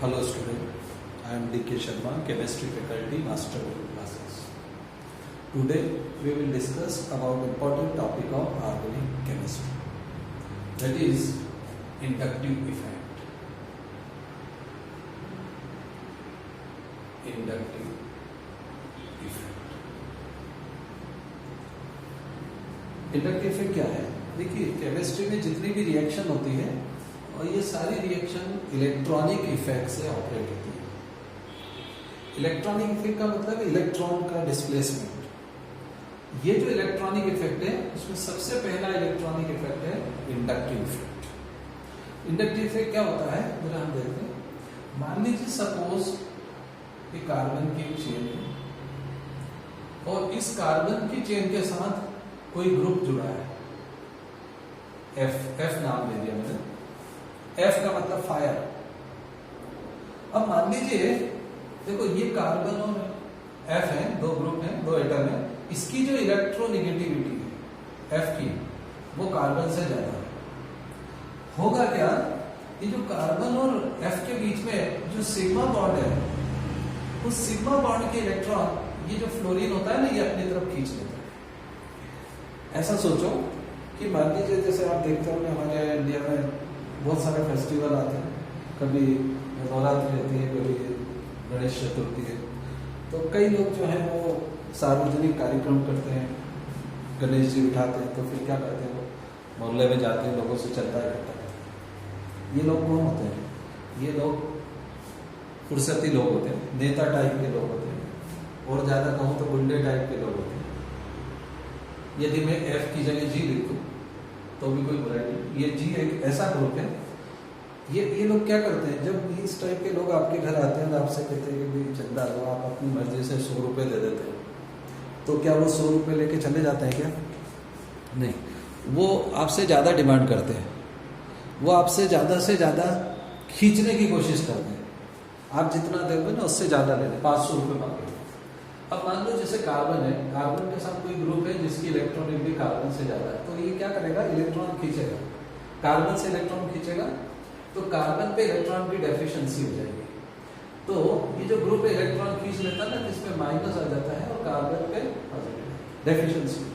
Hello student, I am D.K. Sharma, Chemistry Faculty, Master Level Classes. Today we will discuss about important topic of organic chemistry, that is inductive effect. Inductive effect. Inductive effect क्या है? देखिए, chemistry में जितनी भी reaction होती है और ये सारी रिएक्शन इलेक्ट्रॉनिक इफेक्ट से ऑपरेट होती है। इलेक्ट्रॉनिक इफेक्ट का मतलब इलेक्ट्रॉन का डिस्प्लेसमेंट। ये जो इलेक्ट्रॉनिक इफेक्ट है उसमें सबसे पहला इलेक्ट्रॉनिक इफेक्ट है इंडक्टिव इफेक्ट। इंडक्टिव इफेक्ट क्या होता है, जरा हम देखते हैं। मान लीजिए सपोज ये कार्बन की चेन है और इस कार्बन की चेन के साथ कोई ग्रुप जुड़ा है, एफ नाम दे दिया मैंने। एफ का मतलब फायर। अब मान लीजिए, देखो ये कार्बन और एफ है, दो ग्रुप हैं, दो एटम है। इसकी जो इलेक्ट्रोनेगेटिविटी है एफ की, वो कार्बन से ज्यादा है। होगा क्या, ये जो कार्बन और एफ के बीच में जो सिग्मा बॉन्ड है, उस सिग्मा बॉन्ड के इलेक्ट्रॉन ये जो फ्लोरीन होता है ना, ये अपनी तरफ खींच लेता है। ऐसा सोचो कि मान लीजिए, जैसे आप देखते हो हमारे इंडिया में बहुत सारे फेस्टिवल आते हैं, कभी नवरात्रि रहती है, कभी गणेश चतुर्थी है, तो कई लोग जो है वो सार्वजनिक कार्यक्रम करते हैं, गणेश जी उठाते हैं, तो फिर क्या करते हैं, वो मोहल्ले में जाते हैं, लोगों से चंदा इकट्ठा करते हैं। ये लोग कौन होते हैं? ये लोग फुर्सती लोग होते हैं, नेता टाइप के लोग होते हैं, और ज्यादा कहूँ तो गुंडे टाइप के लोग होते हैं। यदि मैं एफ की जगह जी लिख दूं तो भी कोई बुराई नहीं। ये जी एक ऐसा ग्रुप है। ये लोग क्या करते हैं, जब इस टाइप के लोग आपके घर आते हैं, आपसे कहते हैं कि भाई चंदा दो, आप अपनी मर्जी से 100 रुपये दे देते हैं, तो क्या वो 100 रुपये लेके चले जाते हैं क्या? नहीं, वो आपसे ज़्यादा डिमांड करते हैं, वो आपसे ज़्यादा से ज़्यादा खींचने की कोशिश करते हैं। आप जितना दोगे ना उससे ज़्यादा ले लें, 500 रुपये मांगे। अब मान लो जैसे कार्बन है, कार्बन के साथ कोई ग्रुप है जिसकी इलेक्ट्रॉनिक कार्बन से ज्यादा है, तो ये क्या करेगा, इलेक्ट्रॉन खींचेगा, कार्बन से इलेक्ट्रॉन खींचेगा, तो कार्बन पे इलेक्ट्रॉन की डेफिशिएंसी हो जाएगी। तो ये जो ग्रुप इलेक्ट्रॉन खींच लेता है ना, इसमें माइनस आ जाता है और कार्बन पे पॉजिटिव डेफिशिएंसी।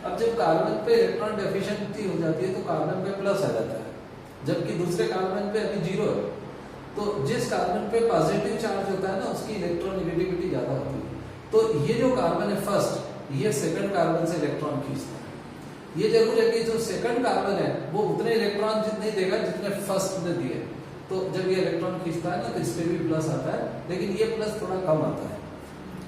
अब जब कार्बन पे इलेक्ट्रॉन डेफिशिएंसी हो जाती है तो कार्बन पे प्लस आ जाता है, जबकि दूसरे कार्बन पे अभी 0 है। तो जिस कार्बन पे पॉजिटिव चार्ज होता है ना, उसकी इलेक्ट्रोनेगेटिविटी ज्यादा होती है। तो ये जो कार्बन है फर्स्ट, ये सेकंड कार्बन से इलेक्ट्रॉन खींचता है। ये जरूर है कि जो सेकंड कार्बन है वो उतने इलेक्ट्रॉन नहीं देगा जितने फर्स्ट ने दिए। तो जब ये इलेक्ट्रॉन खींचता है ना, तो इस पे भी प्लस आता है, लेकिन ये प्लस थोड़ा कम आता है।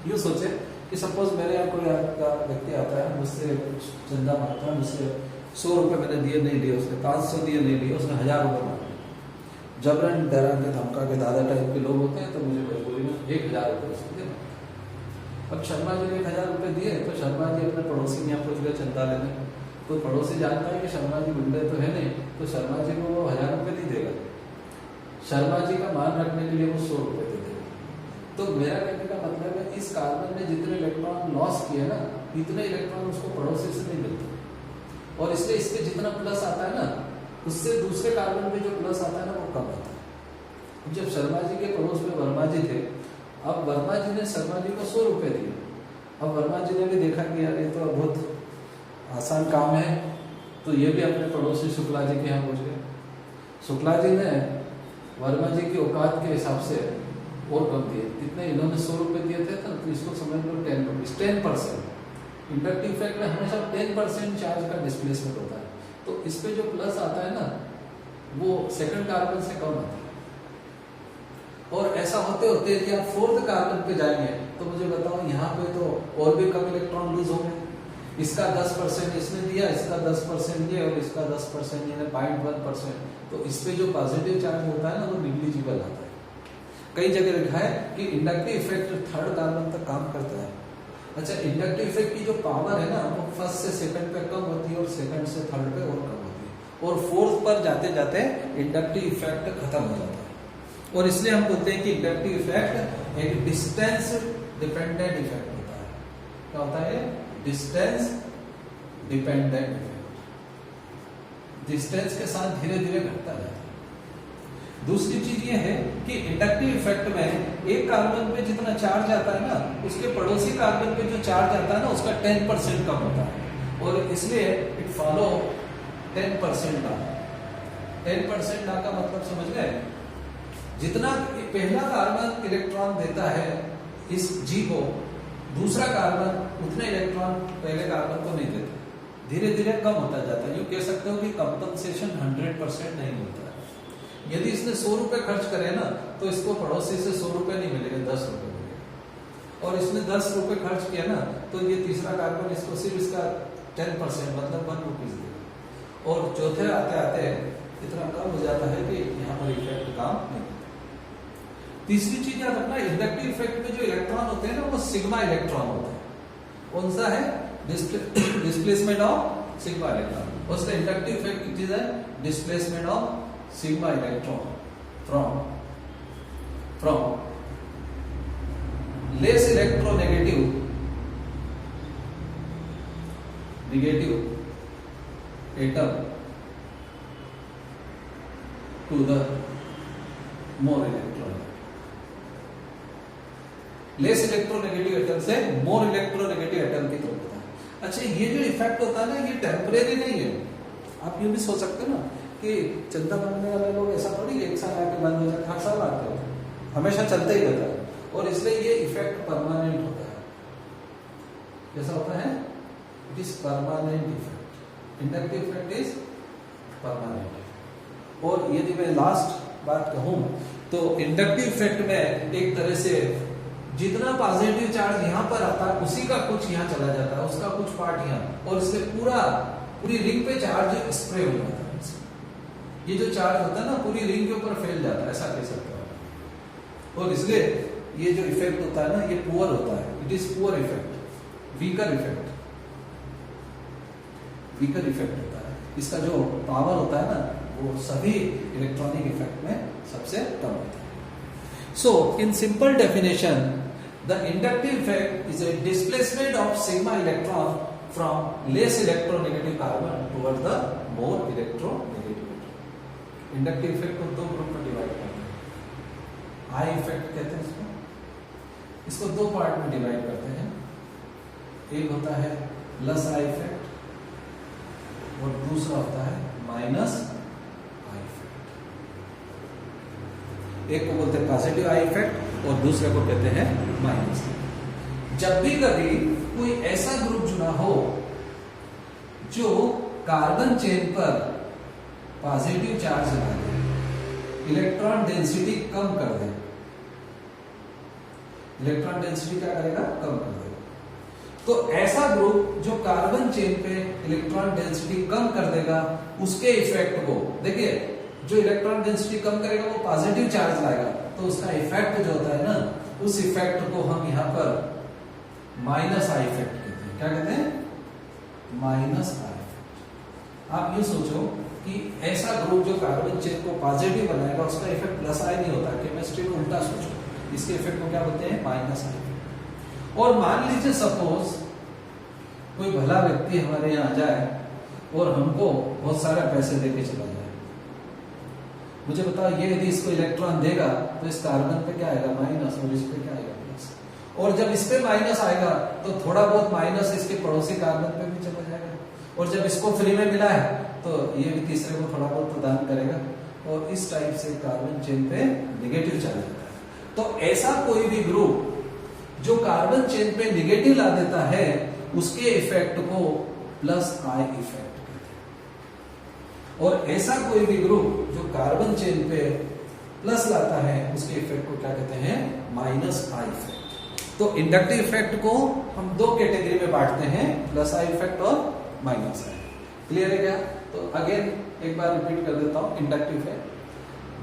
यूँ सोचे कि सपोज मेरे यहाँ कोई आपका व्यक्ति आता है, मुझसे कुछ चंदा मांगता है, मुझसे 100 रुपये मैंने दिए, नहीं दिए, उसने 500 दिए, नहीं दिए, उसने 1000 रुपये मांगे। जबरन डरा के धमका के दादा टाइप के लोग होते हैं, तो मुझे मजबूरी में 1000 रुपये उसको देना। अब शर्मा जी ने 1000 रुपये दिए, तो शर्मा जी अपने पड़ोसी में यहाँ पहुंच गए चंदा लेने। तो पड़ोसी जानता है कि शर्मा जी गुंडे तो है नहीं, तो शर्मा जी को वो 1000 रुपये नहीं देगा। शर्मा जी का मान रखने के लिए वो 100 रुपये दे देगा। तो मेरा कहने का मतलब है, इस कार्बन ने जितने इलेक्ट्रॉन लॉस किए ना, इतने इलेक्ट्रॉन उसको पड़ोसी से नहीं मिलते, और इसलिए इसके जितना प्लस आता है ना, उससे दूसरे कार्बन में जो प्लस आता है ना, वो कम आता है। जब शर्मा जी के पड़ोस में वर्मा जी थे, अब वर्मा जी ने शर्मा जी को 100 रुपये दिए। अब वर्मा जी ने भी देखा कि यार ये तो बहुत आसान काम है, तो ये भी अपने पड़ोसी शुक्ला जी के यहाँ पहुंच गए। शुक्ला जी ने वर्मा जी की औकात के हिसाब से और कम दिए। कितने इन्होंने 100 रुपये दिए थे, तो इसको समझ लो 10%। इंडक्टिव इफेक्ट में हमेशा 10% चार्ज का डिस्प्लेसमेंट होता है। तो इस पे जो प्लस आता है ना, वो सेकंड कार्बन से कम आता है। और ऐसा होते होते यदि आप 4th कार्बन पे जाएंगे, तो मुझे बताओ यहाँ पे तो और भी कम इलेक्ट्रॉन लूज होंगे। इसका 10% इसने दिया, इसका 10% ये, और इसका 10% ये, 0.1%। तो इस पे जो पॉजिटिव चार्ज होता है ना, वो निग्लिजिबल आता है। कई जगह लिखा है कि इंडक्टिव इफेक्ट 3rd कार्बन तक काम करता है। अच्छा, इंडक्टिव इफेक्ट की जो पावर है ना, वो फर्स्ट से सेकंड पे कम होती है और सेकंड से थर्ड पे और कम होती है, और 4th पर जाते जाते इंडक्टिव इफेक्ट खत्म हो जाता है। और इसलिए हम बोलते हैं कि इंडक्टिव इफेक्ट एक डिस्टेंस डिपेंडेंट इफेक्ट होता है। क्या होता है? Distance dependent effect. डिस्टेंस के साथ धीरे धीरे घटता जाता है। दूसरी चीज ये है कि इंडक्टिव इफेक्ट में एक कार्बन पे जितना चार्ज आता है ना, उसके पड़ोसी कार्बन पे जो चार्ज आता है ना, उसका 10% कम होता है, और इसलिए इट फॉलो 10% लॉ। 10% लॉ का मतलब समझ गए? जितना पहला कार्बन इलेक्ट्रॉन देता है इस G को, दूसरा कार्बन उतने इलेक्ट्रॉन पहले कार्बन को नहीं देता, धीरे धीरे कम होता जाता है। यूँ कह सकते हो कि कंपनसेशन 100% नहीं मिलता है। यदि इसने 100 रुपए खर्च करे ना, तो इसको पड़ोसी से 100 रुपए नहीं मिलेंगे, 10 रुपए मिलेंगे। और इसने 10 रुपए खर्च किया ना, तो ये तीसरा कार्बन इसको सिर्फ इसका 10% मतलब 1 रुपीज देगा, और चौथे आते आते इतना कम हो जाता है कि यहाँ पर इफेक्ट काम नहीं करता। तीसरी चीज याद रखना, इंडक्टिव इफेक्ट में जो इलेक्ट्रॉन होते हैं ना, वो सिग्मा इलेक्ट्रॉन होते हैं। कौन सा है? Displacement of sigma electron. उसका इंडक्टिव इफेक्ट की चीज है displacement of sigma electron from less electronegative atom to the more electronegative, less electronegative atom से more electronegative atom की तरफ होता है। अच्छा, ये जो इफेक्ट होता है ना, ये टेम्परेरी नहीं है। आप ये भी सोच सकते हो ना कि चंदा मांगने वाले लोग ऐसा थोड़ी एक साल आके बंद हो जाते, हर साल आते हो, हमेशा चलते ही रहता है, और इसलिए ये इफेक्ट परमानेंट होता है। कैसा होता है? It is permanent effect. Inductive effect is permanent. और यदि मैं लास्ट बात कहूं तो इंडक्टिव इफेक्ट में एक तरह से जितना पॉजिटिव चार्ज यहां पर आता है, उसी का कुछ यहां चला जाता है, उसका कुछ पार्ट यहां, और इससे पूरी रिंग पे चार्ज स्प्रे हो जाता है। ये जो चार्ज होता है ना, पूरी रिंग के ऊपर फैल जाता है, ऐसा कह सकते हो। और इसलिए ये जो इफेक्ट होता है ना, ये पुअर होता है। It is poor effect, weaker effect, weaker effect होता है। इसका जो पावर होता है ना, वो सभी इलेक्ट्रॉनिक इफेक्ट में सबसे कम होता है। So in simple definition, the inductive effect is a displacement of sigma electron from less electronegative carbon toward the more electronegative. Inductive effect को दो ग्रुप में डिवाइड करते हैं। आई इफेक्ट कहते हैं इसको दो पार्ट में डिवाइड करते हैं। एक होता है प्लस आई इफेक्ट, और दूसरा होता है माइनस आई इफेक्ट। एक को बोलते हैं पॉजिटिव आई इफेक्ट, और दूसरे को कहते हैं माइनस। जब भी कभी कोई ऐसा ग्रुप चुना हो जो कार्बन चेन पर पॉजिटिव चार्ज लगा दे, इलेक्ट्रॉन डेंसिटी कम कर दे, इलेक्ट्रॉन डेंसिटी क्या करेगा? कम कर देगा। तो ऐसा ग्रुप जो कार्बन चेन पे इलेक्ट्रॉन डेंसिटी कम कर देगा, उसके इफेक्ट को देखिए, जो इलेक्ट्रॉन डेंसिटी कम करेगा वो पॉजिटिव चार्ज लाएगा, तो उसका इफेक्ट जो होता है ना, उस इफेक्ट को हम यहां पर माइनस आई इफेक्ट कहते हैं। क्या कहते हैं? Minus I effect. आप ये सोचो कि ऐसा ग्रुप जो कार्बन चेन को पॉजिटिव बनाएगा, उसका इफेक्ट प्लस आई नहीं होता। केमिस्ट्री में उल्टा सोचो, इसके इफेक्ट को क्या बोलते हैं? माइनस आई। और मान लीजिए सपोज कोई भला व्यक्ति हमारे यहाँ आ जाए और हमको बहुत सारे पैसे देके चला जाए। मुझे बताओ, ये यदि इसको इलेक्ट्रॉन देगा तो इस कार्बन पे क्या आएगा? माइनस, और इस पे क्या आएगा? प्लस। और जब इस पे माइनस आएगा तो थोड़ा बहुत माइनस इसके पड़ोसी कार्बन पे भी चला जाएगा, और जब इसको फ्री में मिला है तो ये भी तीसरे को थोड़ा बहुत प्रदान करेगा, और इस टाइप से कार्बन चेन पे नेगेटिव चला जाता है। तो ऐसा कोई भी ग्रुप जो कार्बन चेन पे नेगेटिव ला देता है, उसके इफेक्ट को प्लस आई इफेक्ट कहते हैं। और ऐसा कोई भी ग्रुप जो कार्बन चेन पे प्लस लाता है, उसके इफेक्ट को क्या कहते हैं? Minus I effect. तो इंडक्टिव इफेक्ट को हम दो कैटेगरी में बांटते हैं, प्लस आई इफेक्ट और माइनस आई। क्लियर है क्या? तो अगेन एक बार रिपीट कर देता हूं। Inductive effect,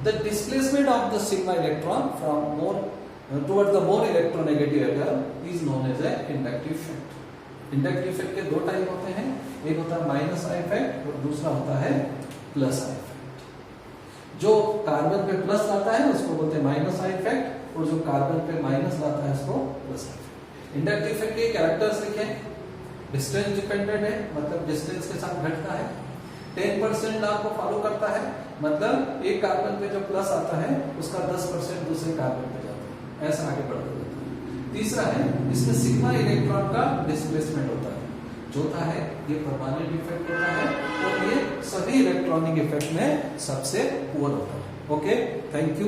the displacement of the sigma electron from more toward the more electronegative atom is known as a inductive effect. Inductive effect के दो टाइप होते हैं, एक होता है माइनस आई इफेक्ट और दूसरा होता है प्लस आई इफेक्ट। जो कार्बन पे प्लस लाता है उसको बोलते हैं माइनस आई इफेक्ट, और जो कार्बन पे माइनस लाता है उसको plus I effect. Inductive effect के कैरेक्टर्स लिखें। डिस्टेंस डिपेंडेंट है, मतलब डिस्टेंस के साथ घटता है। 10% लॉ को फॉलो करता है, मतलब एक कार्बन पे जो प्लस आता है उसका 10% दूसरे कार्बन पे जाता है, ऐसा आगे बढ़ते जाता है। तीसरा है इसमें सिग्मा इलेक्ट्रॉन का डिस्प्लेसमेंट होता है। चौथा है ये परमानेंट इफेक्ट होता है और ये सभी इलेक्ट्रॉनिक इफेक्ट में सबसे पुअर होता है। Okay, thank you.